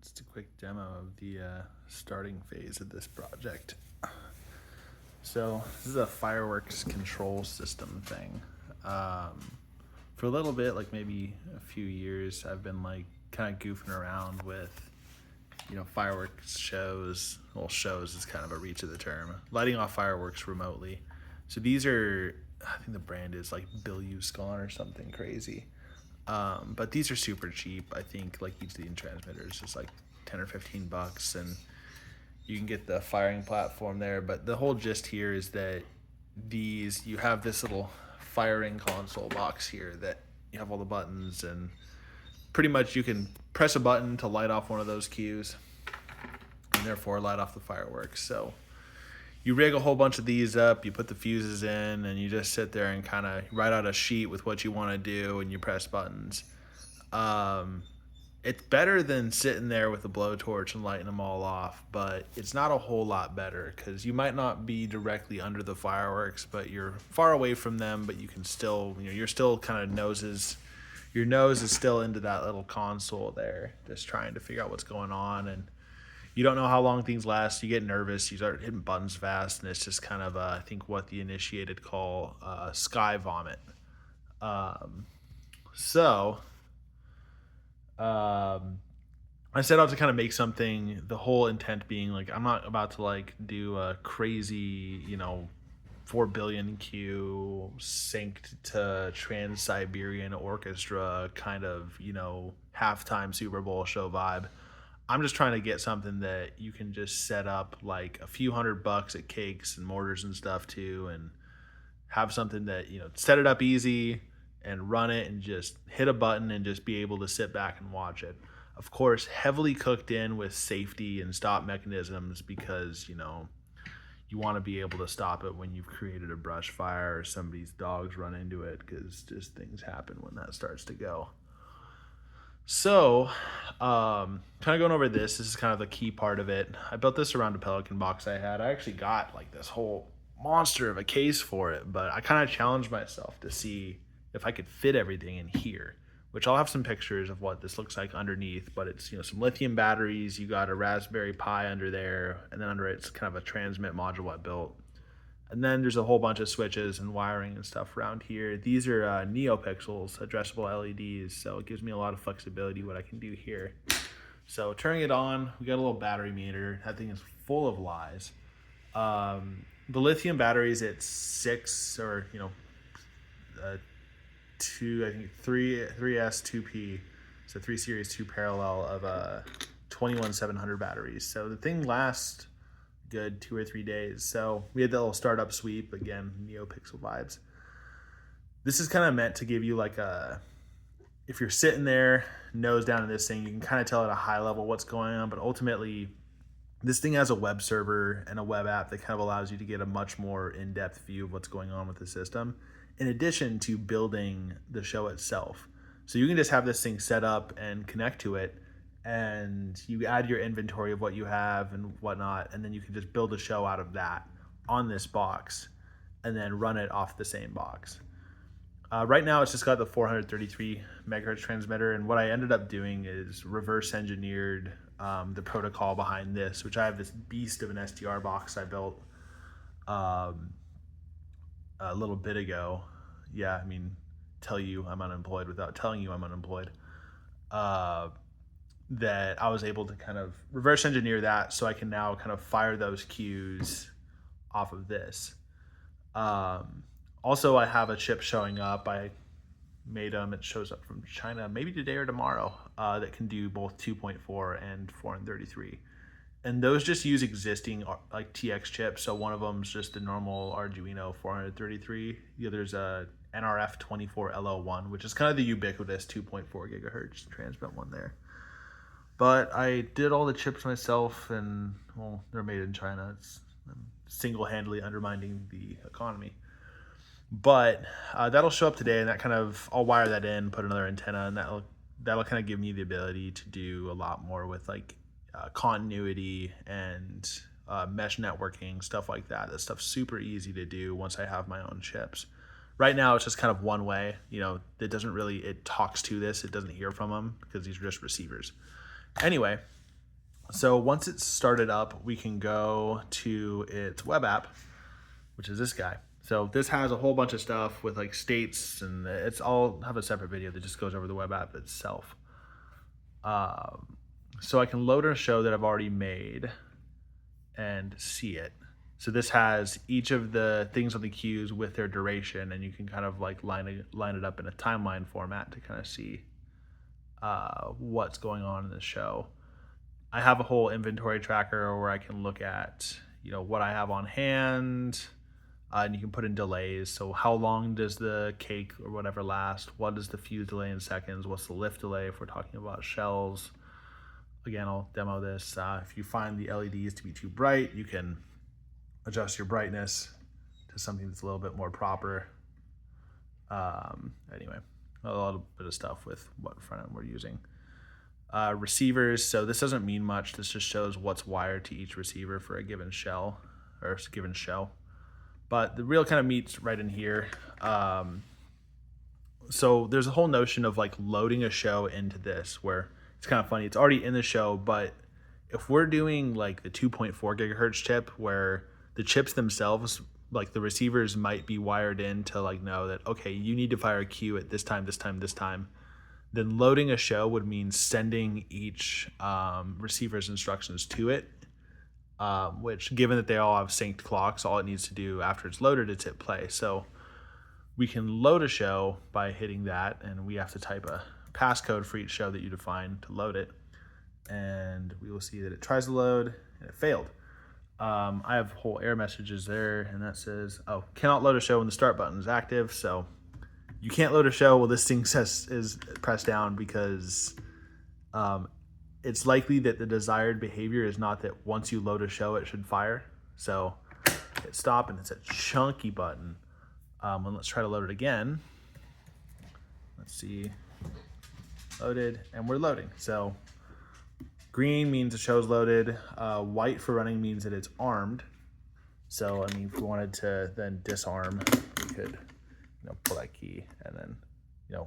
Just a quick demo of the starting phase of this project. So this is a fireworks control system thing. For a little bit, like maybe a few years, I've been like kind of goofing around with, fireworks shows. Well, shows is kind of a reach of the term. Lighting off fireworks remotely. So these are, I think the brand is like Bill Uscon or something crazy. But these are super cheap. I think like each of the transmitters is like 10 or 15 bucks, and you can get the firing platform there. But the whole gist here is that you have this little firing console box here that you have all the buttons, and pretty much you can press a button to light off one of those cues and therefore light off the fireworks. So you rig a whole bunch of these up, you put the fuses in, and you just sit there and kind of write out a sheet with what you want to do, and you press buttons. It's better than sitting there with a blowtorch and lighting them all off, but it's not a whole lot better because you might not be directly under the fireworks, but you're far away from them, but you can still, you're still kind of your nose is still into that little console there, just trying to figure out what's going on. And you don't know how long things last. You get nervous. You start hitting buttons fast, and it's just kind of, I think, what the initiated call sky vomit. Um, so I set out to kind of make something. The whole intent being like, I'm not about to like do a crazy, 4 billion Q synced to Trans Siberian Orchestra kind of, halftime Super Bowl show vibe. I'm just trying to get something that you can just set up like a few $100 at Cakes and Mortars and stuff too, and have something that, set it up easy and run it and just hit a button and just be able to sit back and watch it. Of course, heavily cooked in with safety and stop mechanisms because, you want to be able to stop it when you've created a brush fire or somebody's dogs run into it, because just things happen when that starts to go. So, kind of going over this is kind of the key part of it. I built this around a Pelican box I had. I actually got like this whole monster of a case for it, but I kind of challenged myself to see if I could fit everything in here, which I'll have some pictures of what this looks like underneath. But it's, some lithium batteries. You got a Raspberry Pi under there, and then under it's kind of a transmit module I built. And then there's a whole bunch of switches and wiring and stuff around here. These are NeoPixels, addressable LEDs, so it gives me a lot of flexibility what I can do here. So turning it on, we got a little battery meter. That thing is full of lies. The lithium batteries, it's 6 or, 2, I think 3S 2P, so 3 series 2 parallel of 21700 batteries. So the thing lasts good 2 or 3 days. So we had that little startup sweep, again, NeoPixel vibes. This is kind of meant to give you like if you're sitting there nose down in this thing, you can kind of tell at a high level what's going on, but ultimately this thing has a web server and a web app that kind of allows you to get a much more in-depth view of what's going on with the system, in addition to building the show itself. So you can just have this thing set up and connect to it, and you add your inventory of what you have and whatnot, and then you can just build a show out of that on this box and then run it off the same box. Right now it's just got the 433 megahertz transmitter, and what I ended up doing is reverse engineered the protocol behind this, which I have this beast of an SDR box I built a little bit ago. Yeah, I mean, tell you I'm unemployed without telling you I'm unemployed. That I was able to kind of reverse engineer that so I can now kind of fire those cues off of this. Also, I have a chip showing up. I made them. It shows up from China maybe today or tomorrow that can do both 2.4 and 433. And those just use existing like TX chips. So one of them's just a normal Arduino 433. The other's a NRF 24LO1, which is kind of the ubiquitous 2.4 gigahertz transmit one there. But I did all the chips myself, and well, they're made in China. I'm single-handedly undermining the economy. But that'll show up today, and that kind of, I'll wire that in, put another antenna, and that'll kind of give me the ability to do a lot more with like continuity and mesh networking, stuff like that. That stuff's super easy to do once I have my own chips. Right now, it's just kind of one way. It talks to this. It doesn't hear from them because these are just receivers. Anyway, So once it's started up, we can go to its web app, which is this guy. So this has a whole bunch of stuff with like states, and I'll have a separate video that just goes over the web app itself. So I can load a show that I've already made and see it. So this has each of the things on the queues with their duration, and you can kind of like line it up in a timeline format to kind of see what's going on in the show. I have a whole inventory tracker where I can look at, what I have on hand, and you can put in delays. So how long does the cake or whatever last? What is the fuse delay in seconds? What's the lift delay if we're talking about shells? Again, I'll demo this. If you find the LEDs to be too bright, you can adjust your brightness to something that's a little bit more proper. Anyway, a little bit of stuff with what front end we're using. Receivers, so this doesn't mean much. This just shows what's wired to each receiver for a given shell or a given show. But the real kind of meat's right in here. So there's a whole notion of like loading a show into this where it's kind of funny. It's already in the show, but if we're doing like the 2.4 gigahertz chip where the chips themselves, like the receivers might be wired in to like know that, okay, you need to fire a queue at this time, then loading a show would mean sending each receiver's instructions to it, which given that they all have synced clocks, all it needs to do after it's loaded is hit play. So we can load a show by hitting that, and we have to type a passcode for each show that you define to load it. And we will see that it tries to load and it failed. I have whole error messages there, and that says, oh, cannot load a show when the start button is active. So you can't load a show while this thing is pressed down because it's likely that the desired behavior is not that once you load a show, it should fire. So hit stop, and it's a chunky button. And let's try to load it again. Let's see. Loaded, and we're loading. So green means the show's loaded. White for running means that it's armed. So, I mean, if we wanted to then disarm, we could pull that key, and then,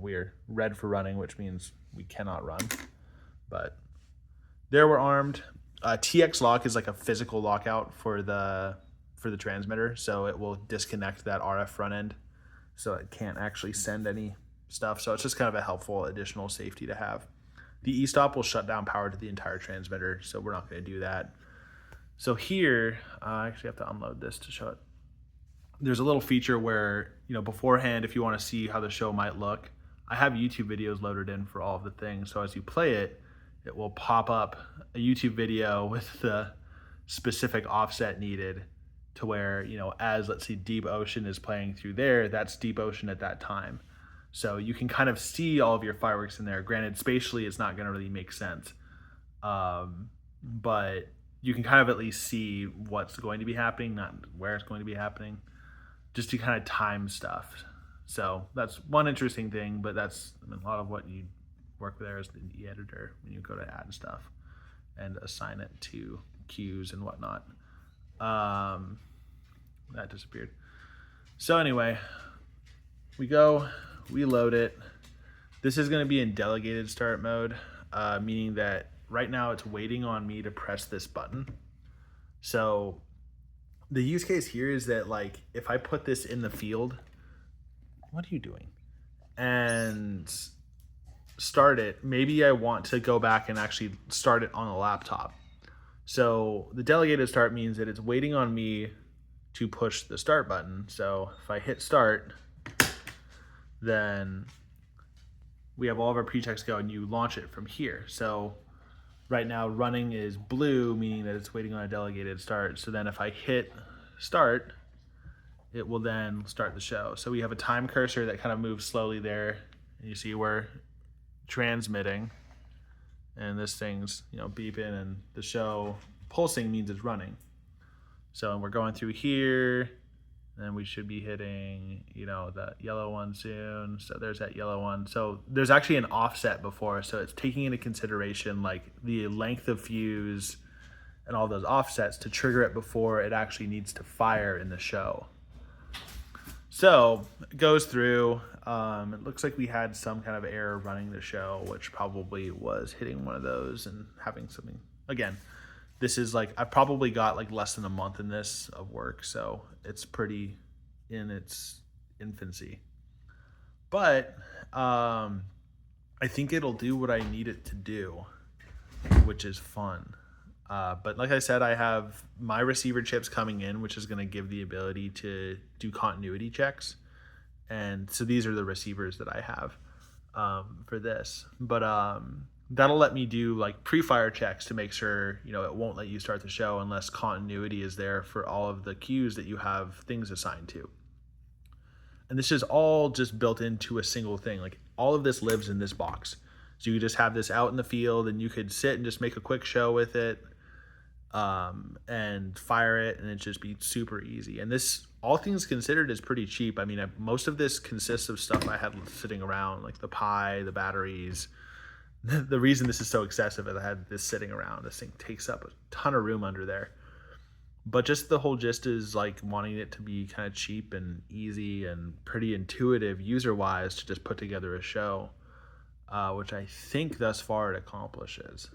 we're red for running, which means we cannot run. But there we're armed. TX lock is like a physical lockout for the transmitter, so it will disconnect that RF front end, so it can't actually send any stuff. So it's just kind of a helpful additional safety to have. The e-stop will shut down power to the entire transmitter, so we're not going to do that. So here, I actually have to unload this to show it. There's a little feature where, beforehand, if you want to see how the show might look, I have YouTube videos loaded in for all of the things. So as you play it, it will pop up a YouTube video with the specific offset needed to where, as let's see Deep Ocean is playing through there, that's Deep Ocean at that time. So you can kind of see all of your fireworks in there. Granted, spatially, it's not going to really make sense. But you can kind of at least see what's going to be happening, not where it's going to be happening, just to kind of time stuff. So that's one interesting thing, but that's a lot of what you work with there is the editor when you go to add stuff and assign it to queues and whatnot. That disappeared. So anyway, we load it. This is going to be in delegated start mode, meaning that right now it's waiting on me to press this button. So the use case here is that, like, if I put this in the field, what are you doing? And start it, maybe I want to go back and actually start it on a laptop. So the delegated start means that it's waiting on me to push the start button. So if I hit start, then we have all of our pre-checks go, and you launch it from here. So right now running is blue, meaning that it's waiting on a delegated start. So then if I hit start, it will then start the show. So we have a time cursor that kind of moves slowly there, and you see we're transmitting, and this thing's beeping, and the show pulsing means it's running. So we're going through here, and we should be hitting the yellow one soon. So there's that yellow one. So there's actually an offset before, so it's taking into consideration like the length of fuse and all those offsets to trigger it before it actually needs to fire in the show. So it goes through. It looks like we had some kind of error running the show, which probably was hitting one of those and having something, again, this is like I've probably got like less than a month in this of work, so it's pretty in its infancy. But I think it'll do what I need it to do, which is fun. But like I said, I have my receiver chips coming in, which is going to give the ability to do continuity checks. And so these are the receivers that I have for this. But that'll let me do like pre-fire checks to make sure, it won't let you start the show unless continuity is there for all of the queues that you have things assigned to. And this is all just built into a single thing. Like all of this lives in this box. So you just have this out in the field and you could sit and just make a quick show with it and fire it, and it just be super easy. And this, all things considered, is pretty cheap. I mean, most of this consists of stuff I had sitting around, like the Pi, the batteries. The reason this is so excessive is I had this sitting around. This thing takes up a ton of room under there. But just the whole gist is like wanting it to be kind of cheap and easy and pretty intuitive user-wise to just put together a show, which I think thus far it accomplishes.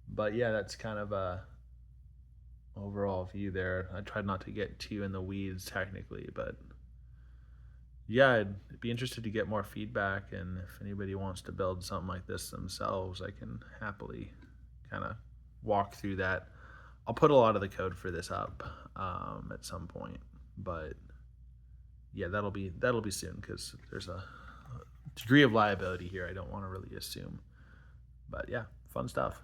But yeah, that's kind of a overall view there. I tried not to get too in the weeds technically, but yeah, I'd be interested to get more feedback, and if anybody wants to build something like this themselves, I can happily kind of walk through that. I'll put a lot of the code for this up at some point, but yeah, that'll be soon, because there's a degree of liability here I don't want to really assume. But yeah, fun stuff.